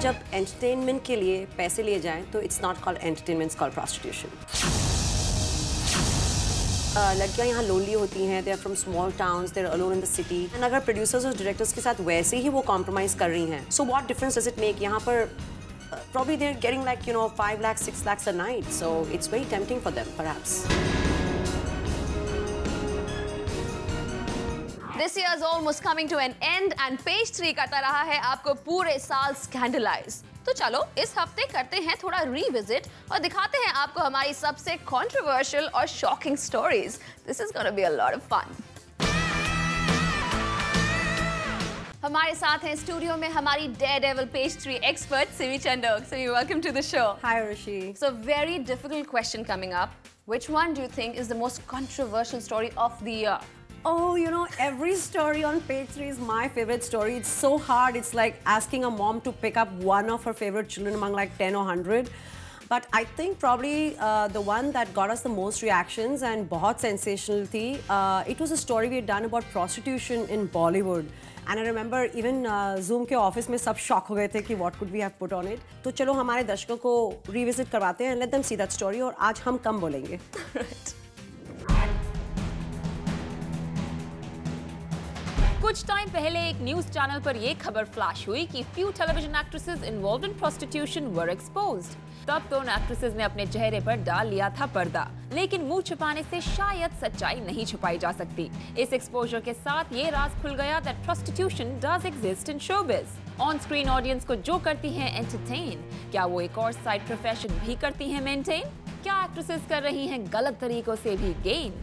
जब एंटरटेनमेंट के लिए पैसे लिए जाएं तो it's not called entertainment, it's called prostitution. लड़कियां यहाँ लोनली होती हैं, they are from small towns, they are alone in the city, and अगर प्रोड्यूसर्स और डायरेक्टर्स के साथ वैसे ही वो कॉम्प्रोमाइज़ कर रही हैं, so what difference does it make? यहाँ पर probably they're getting like 5 lakhs, 6 lakhs a night, so it's very tempting for them perhaps. This year is almost coming to an end and Page 3 करता रहा है आपको पूरे साल scandalise. तो चलो इस हफ्ते करते हैं थोड़ा रिविजिट और दिखाते हैं आपको हमारी सबसे कंट्रोवर्शियल और shocking stories. This is gonna be a lot of fun. हमारे साथ हैं स्टूडियो में हमारी Daredevil Page 3 expert Simi Chandok. Simi, welcome to the show. Hi Rishi. So very difficult question coming up. Which one do you think is the most controversial story of the year? Oh, every story on Page 3 is my favorite story. It's so hard. It's like asking a mom to pick up one of her favorite children among like 10 or 100. But I think probably the one that got us the most reactions and बहुत sensational थी, it was a story we had done about prostitution in Bollywood. And I remember even Zoom के office में सब shock हो गए थे कि what could we have put on it. तो चलो हमारे दर्शकों को revisit करवाते हैं and let them see that story, और आज हम कम बोलेंगे। कुछ टाइम पहले एक न्यूज चैनल पर यह खबर फ्लैश हुई कि few television actresses involved in prostitution were exposed. तब तो उन एक्ट्रेसेस ने अपने चेहरे पर डाल लिया था पर्दा, लेकिन मुंह छुपाने से शायद सच्चाई नहीं छुपाई जा सकती। इस एक्सपोजर के साथ ये राज खुल गया that prostitution does exist in showbiz. On screen audience को जो करती हैं एंटरटेन, क्या वो एक और साइड प्रोफेशन भी करती हैं मेंटेन? क्या एक्ट्रेसेस कर रही हैं गलत तरीकों से भी गेन?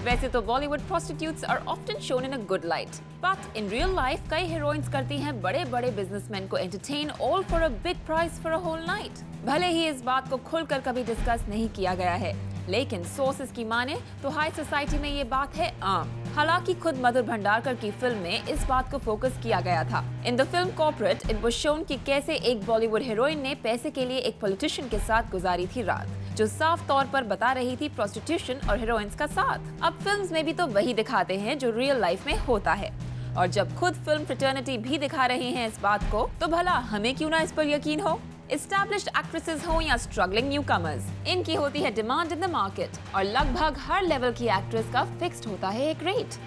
वैसे तो Bollywood prostitutes are often shown in a good light, but in real life कई हीरोइंस करती हैं बड़े-बड़े बिजनेसमैन को entertain all for a big price for a whole night. भले ही इस बात को खुलकर कभी डिस्कस नहीं किया गया है, लेकिन सोर्सेज की माने तो हाई सोसाइटी में ये बात है आम। हालांकि खुद मधुर भंडारकर की फिल्म में इस बात को फोकस किया गया था। In the film corporate it was shown कि कैसे एक बॉलीवुड हीरोइन ने पैसे के लिए एक पॉलिटिशियन के साथ गुजारी थी रात, जो साफ तौर पर बता रही थी प्रोस्टिट्यूशन और हीरोइंस का साथ। अब फिल्म्स में भी तो वही दिखाते हैं जो रियल लाइफ में होता है, और जब खुद फिल्म फ्रेटर्निटी भी दिखा रहे हैं इस बात को, तो भला हमें क्यों ना इस पर यकीन हो? एस्टैब्लिश्ड एक्ट्रेसेस हो या स्ट्रगलिंग न्यूकमर्स, इनकी होती है डिमांड इन द मार्केट, और लगभग हर लेवल की एक्ट्रेस का फिक्स्ड होता है एक रेट।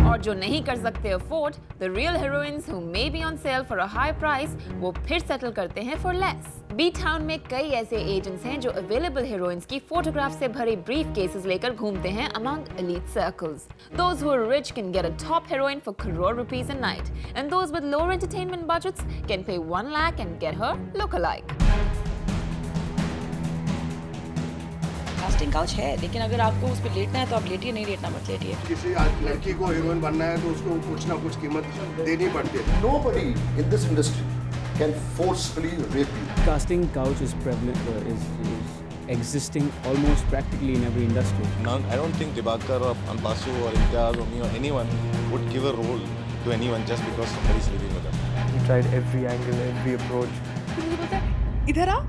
और जो नहीं कर सकते afford, the real heroines who may be on sale for a high price, वो फिर सेटल करते हैं फॉर लेस। बी टाउन में कई ऐसे एजेंट्स हैं जो अवेलेबल हीरोइंस की फोटोग्राफ से भरे ब्रीफ केसेस लेकर घूमते हैं among elite circles. Those who are rich can get a top heroine for crore rupees a night, and those with lower entertainment budgets can pay 1 lakh and get her look-alike. Casting couch है, लेकिन अगर आपको उस पर लेटना है तो आप लेटिए, नहीं लेटना मत लेटिए। किसी लड़की को हीरोइन बनना है तो उसको कुछ ना कुछ कीमत देनी पड़ती है। Nobody in this industry can forcefully rape you. Casting couch is prevalent, is existing almost practically in every industry. I don't think Dibakar or Anpasu or Imtiaz or me or anyone would give a role to anyone just because somebody is living with them. He tried every angle, every approach. मुझे पता है, इधर आ,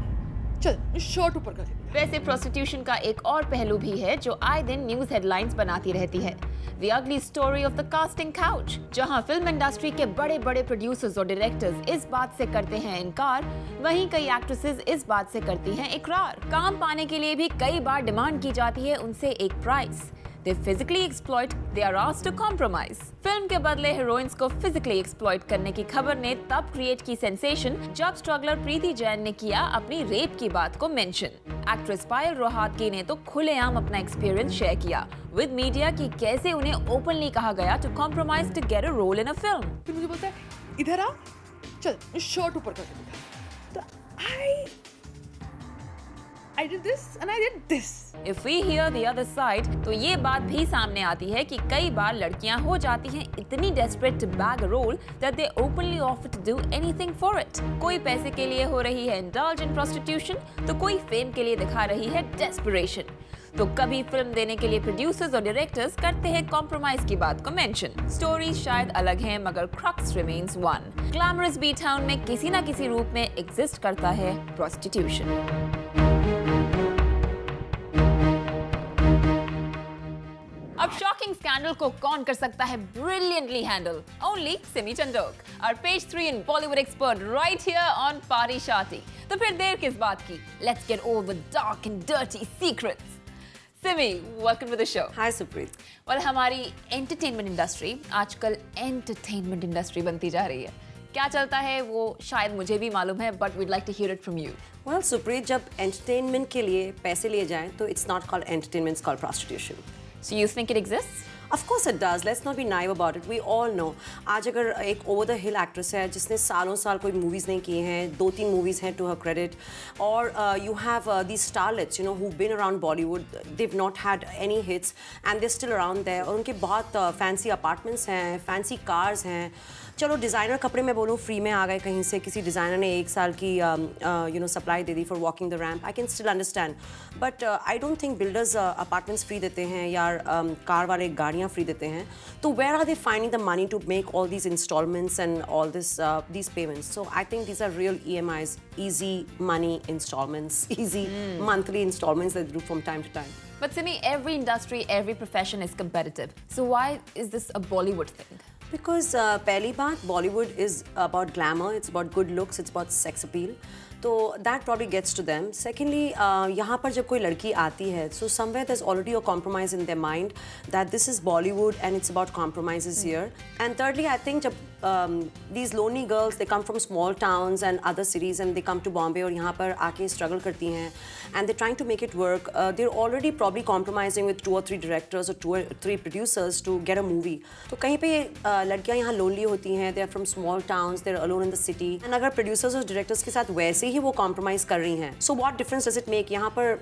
चल short ऊपर कर। वैसे prostitution का एक और पहलू भी है जो आए दिन न्यूज हेडलाइंस बनाती रहती है, The ugly story of the casting couch, जहां फिल्म इंडस्ट्री के बड़े-बड़े प्रोड्यूसर्स और डायरेक्टर्स इस बात से करते हैं इनकार, वहीं कई एक्ट्रेसेस इस बात से करती हैं इकरार। काम पाने के लिए भी कई बार डिमांड की जाती है उनसे एक price. They physically exploit, they are asked to compromise. Film के बदले हीरोइंस को फिजिकली एक्सप्लॉइट करने की खबर ने तब क्रिएट की सेंसेशन जब स्ट्रगलर प्रीति जैन ने किया अपनी रेप की बात को मेंशन। एक्ट्रेस पायल रोहतगी ने तो खुलेआम अपना एक्सपीरियंस शेयर किया विद मीडिया कि कैसे उन्हें ओपनली कहा गया to compromise to get a role in a film. फिर मुझे बोलता है, इधर आ, चल शॉर्ट ऊपर कर। तो I did this and I did this. If we hear the other side, तो ये बात भी सामने आती है कि कई बार लड़कियां हो जाती हैं इतनी desperate to bag a role that they openly offer to do anything for it. कोई पैसे के लिए हो रही है indulge in prostitution, तो कोई फेम के लिए दिखा रही है desperation. तो कभी फिल्म देने के लिए प्रोड्यूसर्स और डायरेक्टर्स करते हैं कॉम्प्रोमाइज की बात को मेंशन। स्टोरीज शायद अलग हैं, मगर crux remains one. Glamorous B town में किसी न किसी रूप में एग्जिस्ट करता है प्रोस्टिट्यूशन। अब शॉकिंग स्कैंडल को कौन कर सकता है brilliantly handle? Only Simi Chandok, our page 3 in Bollywood expert right here on Party Shati. तो फिर देर किस बात की? Let's get all the dark and dirty secrets. Simi, welcome to the show. Hi Supreet. Well, हमारी entertainment industry आजकल entertainment industry बनती जा रही है. क्या चलता है वो शायद मुझे भी मालूम है, but we'd like to hear it from you. Well, Supreet, जब entertainment के लिए पैसे लिए जाएं तो it's not called entertainment, it's called prostitution. So you think it exists? Of course it does. Let's not be naive about it. We all know. आज अगर एक over the hill actress है जिसने सालों साल कोई movies नहीं की हैं, 2-3 movies हैं to her credit, और you have these starlets, you know, who've been around Bollywood, they've not had any hits and they're still around there, और उनके बहुत fancy apartments हैं, fancy cars हैं. चलो डिज़ाइनर कपड़े मैं बोलूँ फ्री में आ गए कहीं से, किसी डिज़ाइनर ने 1 साल की you know supply they the for walking the ramp, I can still understand. But I don't think builders apartments free देते हैं या कार वाले गाड़ियाँ फ्री देते हैं. तो where are they finding the money to make all these installments and all these payments? So I think these are real EMIs, easy money installments, easy monthly installments that they do from time to time. But Simi, every industry, every profession is competitive. So why is this a Bollywood thing? Because पहली बात, Bollywood is about glamour, it's about good looks, it's about sex appeal. तो that probably gets to them. Secondly, यहाँ पर जब कोई लड़की आती है, so somewhere there's already a compromise in their mind that this is Bollywood and it's about compromises here. And thirdly, I think जब these lonely girls, they come from small towns and other cities and they come to Bombay और यहाँ पर आके struggle करती हैं and they're trying to make it work. They're already probably compromising with 2 or 3 directors or 2 or 3 producers to get a movie. तो कहीं पे लड़कियाँ यहाँ lonely होती हैं, they're from small towns, they're alone in the city. And अगर producers और directors के साथ वैसे ही वो compromise कर रही हैं, so what difference does it make? यहाँ पर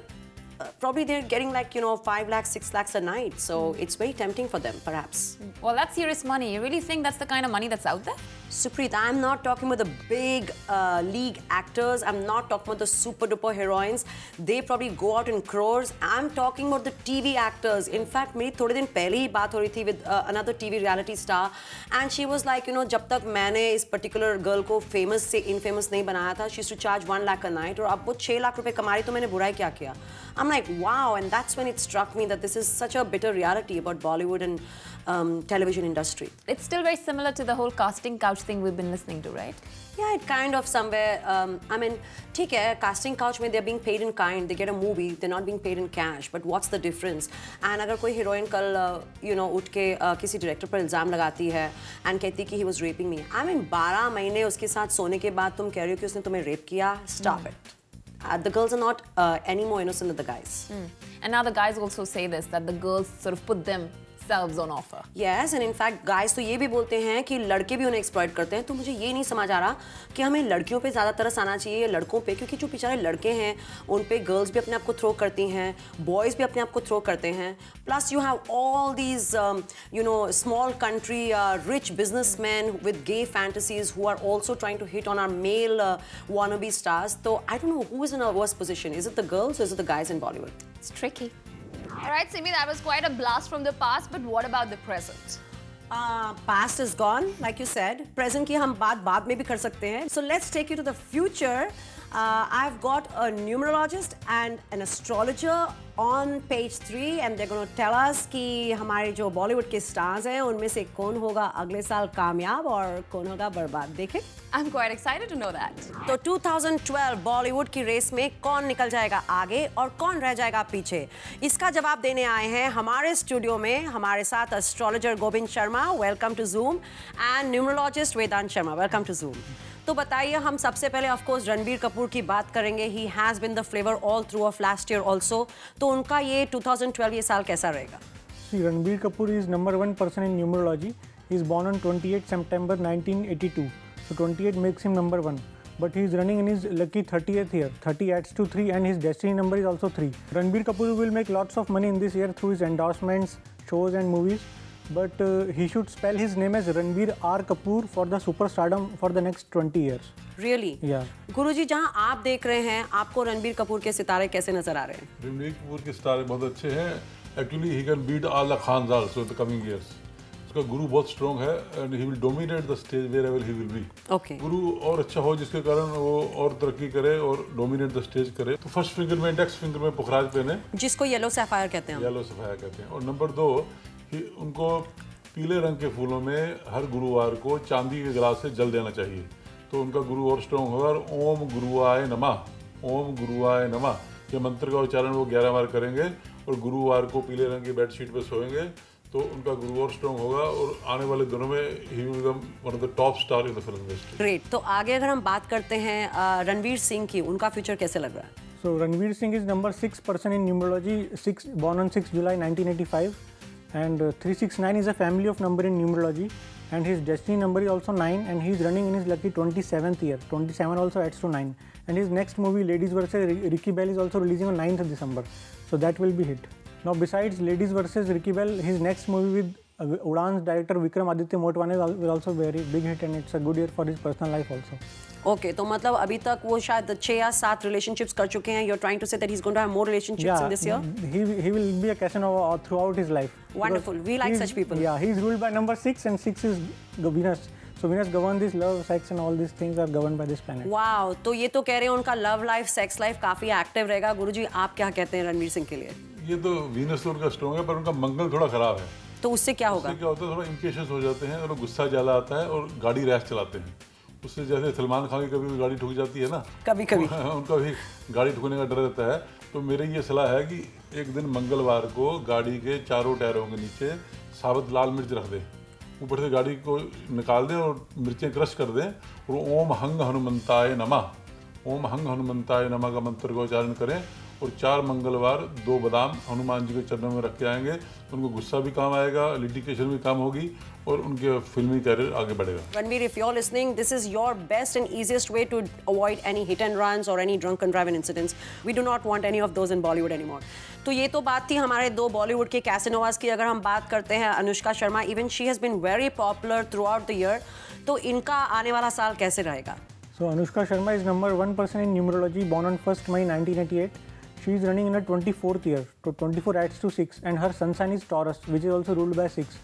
probably they're getting like, you know, 5 lakhs, 6 lakhs a night. So it's very tempting for them, perhaps. Well, that's serious money. You really think that's the kind of money that's out there? Supreet, I'm not talking about the big league actors. I'm not talking about the super duper heroines. They probably go out in crores. I'm talking about the TV actors. In fact, मेरी थोड़े दिन पहले ही बात हो रही थी with another TV reality star, and she was like, you know, जब तक मैंने इस particular girl को famous से infamous नहीं बनाया था, she used to charge 1 lakh a night, और अब वो 6 लाख रुपए कमा रही, तो मैंने बुराई क्या किया? I'm like, wow, and that's when it struck me that this is such a bitter reality about Bollywood and television industry. It's still very similar to the whole casting couch thing we've been listening to, right? Yeah, it kind of somewhere, I mean, ठीक है, casting couch में they're being paid in kind, they get a movie, they're not being paid in cash, but what's the difference? And अगर कोई heroine कल, you know, उठ के किसी director पर इल्ज़ाम लगाती है and कहती कि he was raping me, I mean, 12 महीने उसके साथ सोने के बाद तुम कह रही हो कि उसने तुम्हें rape किया, stop it. The girls are not any more innocent than the guys. And now the guys also say this, that the girls sort of put themselves on offer. Yes, and in fact, guys तो ये भी बोलते हैं कि लड़के भी उन्हें exploit करते हैं. तो मुझे ये नहीं समझ आ रहा कि हमें लड़कियों पे ज़्यादा तरस आना चाहिए या लड़कों पे, क्योंकि जो बेचारे लड़के हैं उन पे girls भी अपने आप को throw करती हैं, boys भी अपने आप को throw करते हैं. Plus you have all these, you know, small country rich businessmen with gay fantasies who are also trying to hit on our male wannabe stars. So I don't know who is in a worse position. Is it the girls or is it the guys in Bollywood? It's tricky. All right, Simi, that was quite a blast from the past, but what about the present? Past is gone, like you said. Present की हम बात बाद में भी कर सकते हैं. So let's take you to the future. I've got a numerologist and an astrologer on page 3 and they're going to tell us कि हमारे जो बॉलीवुड के स्टार्स हैं उनमें से कौन होगा अगले साल कामयाब और कौन होगा बर्बाद. देखें. I'm quite excited to know that. तो 2012 बॉलीवुड की रेस में कौन निकल जाएगा आगे और कौन रह जाएगा पीछे, इसका जवाब देने आए हैं हमारे स्टूडियो में हमारे साथ astrologer Govind Sharma, welcome to Zoom, and numerologist Vedant Sharma, welcome to Zoom. तो बताइए, हम सबसे पहले ऑफ कोर्स रणबीर कपूर की बात करेंगे. He has been the flavour all through of last year also. तो उनका ये 2012 ये साल कैसा रहेगा? See, Ranbir Kapoor is #1 person in numerology. He is born on 28 September 1982. So 28 makes him #1. But he is running in his lucky 30th year. 30 adds to 3 and his destiny number is also 3. Ranbir Kapoor will make lots of money in this year through his endorsements, shows and movies. But he should spell his name as Ranbir R. Kapoor for the superstardom for the next 20 years. Really? Yeah. गुरुजी, जहां आप देख रहे हैं, आपको रणबीर कपूर के सितारे कैसे नजर आ रहे हैं? रणबीर कपूर के सितारे बहुत अच्छे हैं. Actually, he can beat all the Khans also in the coming years. उसका गुरु बहुत स्ट्रॉन्ग है and he will dominate the stage wherever he will be. Okay. गुरु और अच्छा हो जिसके कारण वो और तरक्की करे और डोमिनेट द स्टेज करे. तो फर्स्ट फिंगर में, इंडेक्स फिंगर में पुखराज पहने, जिसको येलो सैफायर कहते हैं. येलो सैफायर कहते हैं. और नंबर 2, कि उनको पीले रंग के फूलों में हर गुरुवार को चांदी के गिलास से जल देना चाहिए, तो उनका गुरु और स्ट्रॉन्ग होगा। और ओम गुरुआय नमः, ओम गुरुआय नमः ये मंत्र का उच्चारण वो 11 बार करेंगे और गुरुवार को पीले रंग की बेडशीट पर सोएंगे तो उनका गुरु और स्ट्रॉन्ग होगा और आने वाले दिनों में he will become one of the top star in the film industry. Great. तो आगे अगर हम बात करते हैं रणवीर सिंह की, उनका फ्यूचर कैसे लग रहा है? So Ranveer Singh is number 6 person in numerology, born on 6 July 1985, and 369 is a family of number in numerology, and his destiny number is also 9, and he is running in his lucky 27th year. 27 also adds to 9, and his next movie Ladies vs Ricky Bell is also releasing on 9th of December, so that will be hit. Now besides Ladies vs Ricky Bell, his next movie with Udan's director Vikram Aditya Motwane will also be very big hit, and it's a good year for his personal life also. Okay तो मतलब अभी तक वो शायद 6 या 7 relationships कर चुके हैं. You're trying to say that he's going to have more relationships in this year? He will be a Casanova throughout his life. Wonderful. We like such people. Yeah, he's ruled by number 6, and 6 is Venus. So Venus governs this love, sex, and all these things are governed by this planet. Wow. तो ये तो कह रहे हैं उनका love life, sex life काफी active रहेगा. गुरुजी आप क्या कहते हैं रणवीर सिंह के लिए? ये तो वीनस तो उनका स्ट्रॉन्ग है, पर उनका मंगल थोड़ा खराब है. तो उससे क्या होगा? उससे क्या होता है, थोड़ा इम्पेशेंस हो जाते हैं और गुस्सा ज्यादा आता है और गाड़ी रैश चलाते हैं. उससे जैसे सलमान खान की कभी भी गाड़ी ठुक जाती है ना, कभी उनका भी गाड़ी ठुकने का डर रहता है. तो मेरी ये सलाह है कि एक दिन मंगलवार को गाड़ी के चारों टायरों के नीचे साबुत लाल मिर्च रख दें, ऊपर से गाड़ी को निकाल दें और मिर्चें क्रश कर दें और ओम हंग हनुमंताय नमः, ओम हंग हनुमंताय नमः का मंत्र का उच्चारण करें और 4 मंगलवार 2 बादाम हनुमान जी के चरणों में रख के आएंगे तो उनको गुस्सा भी काम आएगा, लिटिगेशन भी काम होगी और उनके फिल्मी कैरियर आगे बढ़ेगा. Ranveer, if you're listening, this is your best and easiest way to avoid any hit and runs or any drunken driving incidents. We do not want any of those in Bollywood anymore. तो ये तो बात थी हमारे 2 बॉलीवुड के कैसेनोवास की. अगर हम बात करते हैं Anushka Sharma, even she has been very popular throughout the year, तो इनका आने वाला साल कैसे रहेगा? So Anushka Sharma is number 1 person in numerology, born on 1st May 1988. She is running in her 24th year, so 24 adds to 6, and her sun sign is Taurus, which is also ruled by 6.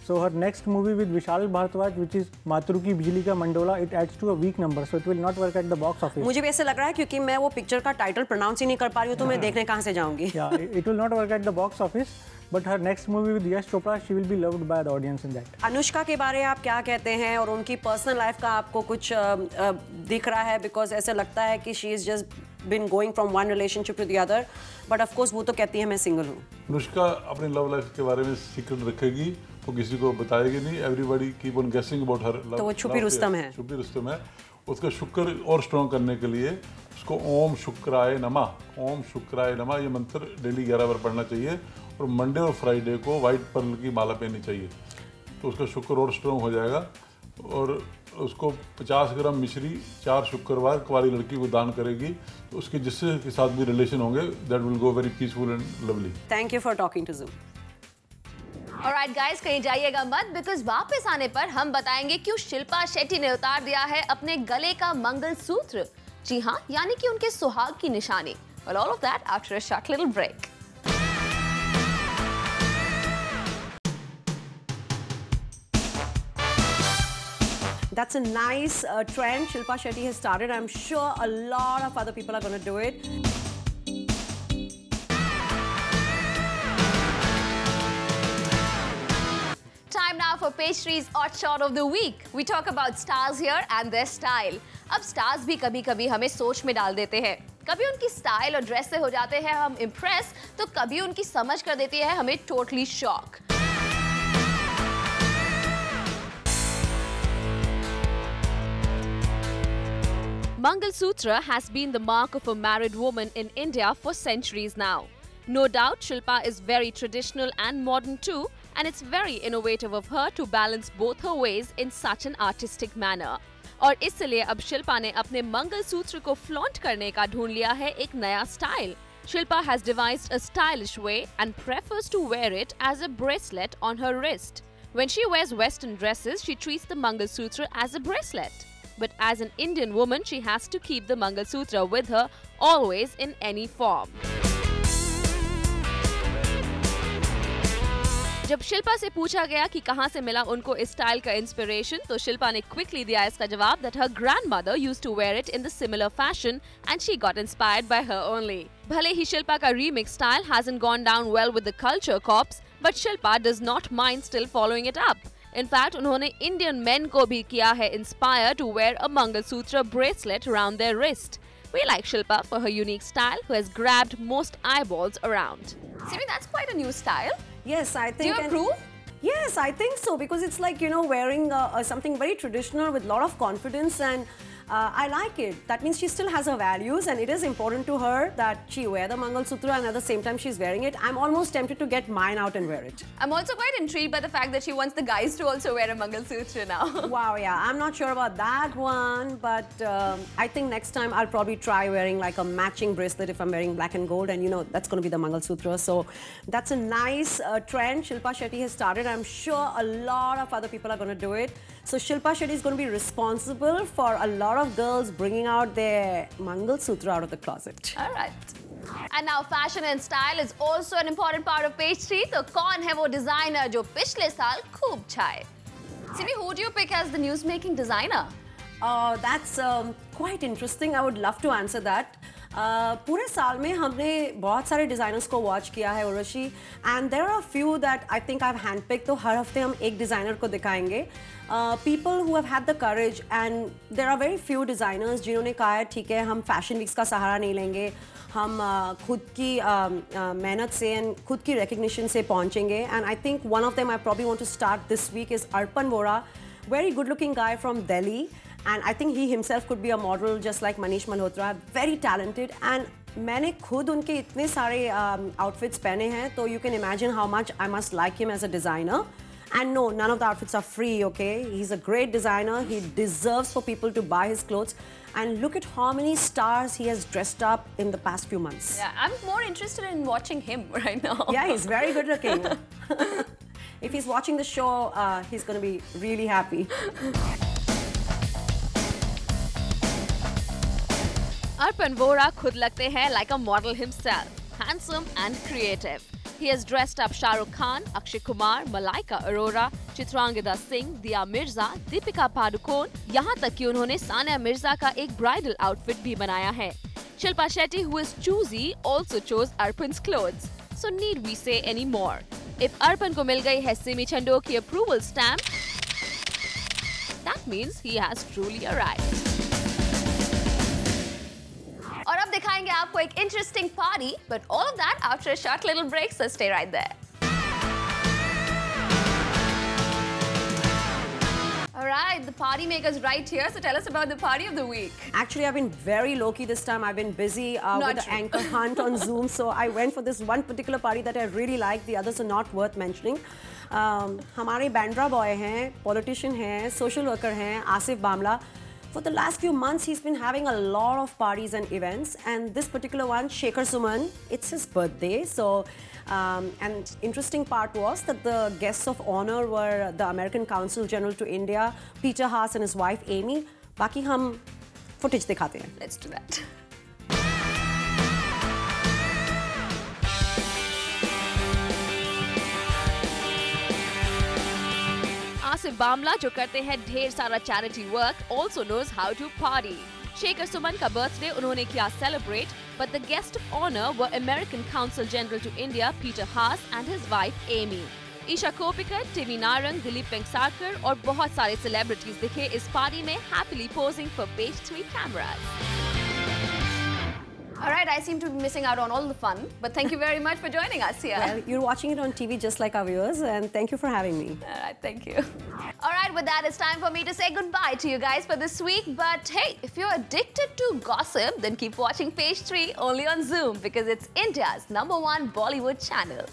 So her next movie with Vishal Bhardwaj, which is Matru Ki Bijli Ka Mandola, it adds to a weak number, so it will not work at the box office. मुझे भी ऐसे लग रहा है क्योंकि मैं वो picture का टाइटल प्रोनाउंस ही नहीं कर पा रही हूँ, तो मैं देखने कहाँ से जाऊँगी? Yeah, it will not work at the box office, but her next movie with Yash Chopra, she will be loved by the audience in that. Anushka के बारे में आप क्या कहते हैं और उनकी पर्सनल लाइफ का आपको कुछ दिख रहा है? बिकॉज ऐसे लगता है कि she is just been going from one relationship to the other, but of course वो तो कहती है मैं सिंगल हूँ. अनुष्का अपने लव लाइफ के बारे में सीक्रेट रखेगी, वो किसी को बताएगी नहीं. एवरीबॉडी कीप ऑन गेसिंग अबाउट हर लव. तो वो छुपी रुस्तम है. छुपी रुस्तम है. उसका शुक्र और स्ट्रॉन्ग करने के लिए उसको ओम शुक्राय नमः, ओम शुक्राय नमः ये मंत्र डेली 11 बार पढ़ना चाहिए और मंडे और फ्राइडे को वाइट पर्ल की माला पहननी चाहिए, तो उसका शुक्र और स्ट्रॉन्ग हो जाएगा. और उसको 50 ग्राम मिश्री 4 शुक्रवार कुंवारी लड़की को दान करेगी, तो उसके जिससे के साथ भी रिलेशन होंगे that will go very peaceful and lovely. Thank you for talking to Zoom. Alright guys, कहीं जाइएगा मत, बिकॉज वापस आने पर हम बताएंगे क्यों शिल्पा शेट्टी ने उतार दिया है अपने गले का मंगलसूत्र. जी हाँ, यानी कि उनके सुहाग की निशानी. Well, all of that after a short little break. That's a nice trend Shilpa Shetty has started. I'm sure a lot of other people are going to do it. Time now for Page 3's Odd Shot of the Week. We talk about stars here and their style. अब stars भी कभी-कभी हमें सोच में डाल देते हैं. कभी उनकी स्टाइल और ड्रेस से हो जाते हैं हम इम्प्रेस, तो कभी उनकी समझ कर देती है हमें totally shock. Mangalsutra has been the mark of a married woman in India for centuries now. No doubt Shilpa is very traditional and modern too, and it's very innovative of her to balance both her ways in such an artistic manner. और इसलिए अब शिल्पा ने अपने मंगलसूत्र को flaunt करने का ढूंढ लिया है एक नया style. Shilpa has devised a stylish way and prefers to wear it as a bracelet on her wrist. When she wears western dresses, she treats the Mangalsutra as a bracelet. But as an Indian woman, she has to keep the Mangalsutra with her always in any form. जब शिल्पा से पूछा गया कि कहां से मिला उनको इस स्टाइल का इंस्पिरेशन, तो शिल्पा ने क्विकली दिया इसका जवाब that her grandmother used to wear it in the similar fashion and she got inspired by her only. भले ही शिल्पा का remix style hasn't gone down well with the culture cops, But Shilpa does not mind still following it up. In fact, उन्होंने Indian men को भी किया है inspire to wear a Mangalsutra bracelet around their wrist. We like Shilpa for her unique style, who has grabbed most eyeballs around. Simi, that's quite a new style. Yes, I think. Do you approve? Yes, I think so, because it's like, you know, wearing something very traditional with a lot of confidence, and I like it. That means she still has her values, and it is important to her that she wear the Mangalsutra, and at the same time she's wearing it. I'm almost tempted to get mine out and wear it. I'm also quite intrigued by the fact that she wants the guys to also wear a Mangalsutra now. Wow, yeah, I'm not sure about that one, but I think next time I'll probably try wearing like a matching bracelet if I'm wearing black and gold, and you know, that's going to be the Mangalsutra. So that's a nice trend Shilpa Shetty has started. I'm sure a lot of other people are going to do it. So Shilpa Shetty is going to be responsible for a lot of girls bringing out their Mangalsutra out of the closet. All right. And now fashion and style is also an important part of page 3. So कौन है वो designer जो पिछले साल खूब छाए? Simi, who do you pick as the news-making designer? That's quite interesting. I would love to answer that. पूरे साल में हमने बहुत सारे डिज़ाइनर्स को वॉच किया है Urvashi, and there are few that I think I have handpick. तो हर हफ्ते हम एक डिज़ाइनर को दिखाएंगे. People who have had the courage, and there are very few designers जिन्होंने कहा है ठीक है हम फैशन वीक्स का सहारा नहीं लेंगे, हम खुद की मेहनत से एंड खुद की रिकग्निशन से पहुंचेंगे. And I think one of them I probably want to start this week is Arpan Vora, very good looking guy from Delhi, and I think he himself could be a model just like Manish Malhotra. Very talented, and मैंने खुद उनके इतने सारे outfits पहने हैं, तो you can imagine how much I must like him as a designer. And no, none of the outfits are free, okay? He's a great designer. He deserves for people to buy his clothes. And look at how many stars he has dressed up in the past few months. Yeah, I'm more interested in watching him right now. Yeah, he's very good looking. If he's watching the show, he's going to be really happy. Arpan Vora khud lagte hain like a model himself, handsome and creative. He has dressed up Shah Rukh Khan, Akshay Kumar, Malaika Arora, Chitrangada Singh, Diya Mirza, Deepika Padukone, yahan tak ki unhone Sania Mirza ka ek bridal outfit bhi banaya hai. Shilpa Shetty, who is choosy, also chose Arpan's clothes. So need we say any more? If Arpan ko mil gayi hai Simi Chando ki approval stamp, that means he has truly arrived. और अब दिखाएंगे आपको एक interesting party, but all of that after a short little break, so stay right there. All right, the party maker's right here, so tell us about the party of the week. Actually, I've been very low-key this time. I've been busy with the anchor hunt on Zoom, so I went for this one particular party that I really like. The others are not worth mentioning. हमारे Bandra boy हैं, politician हैं, social worker हैं, Asif Bamla. For the last few months, he's been having a lot of parties and events, and this particular one, Shekhar Suman, it's his birthday. So, and interesting part was that the guests of honor were the American Consul General to India, Peter Haas, and his wife Amy. बाकी हम footage दिखाते हैं. Let's do that. Asif Bamla, जो करते हैं ढेर सारा charity work, also knows how to party. Shekhar Suman का birthday उन्होंने किया celebrate, but the guest of honor were American Consul General to India, Peter Haas, and his wife Amy. Isha Kopikar, Timmy Narang, Dilip Vengsarkar और बहुत सारे celebrities दिखे इस party में happily posing for page 3 cameras. All right, I seem to be missing out on all the fun, but thank you very much for joining us here. Well, you're watching it on TV just like our viewers, and thank you for having me. All right, thank you. All right, with that, it's time for me to say goodbye to you guys for this week. But hey, if you're addicted to gossip, then keep watching Page 3 only on Zoom, because it's India's #1 Bollywood channel.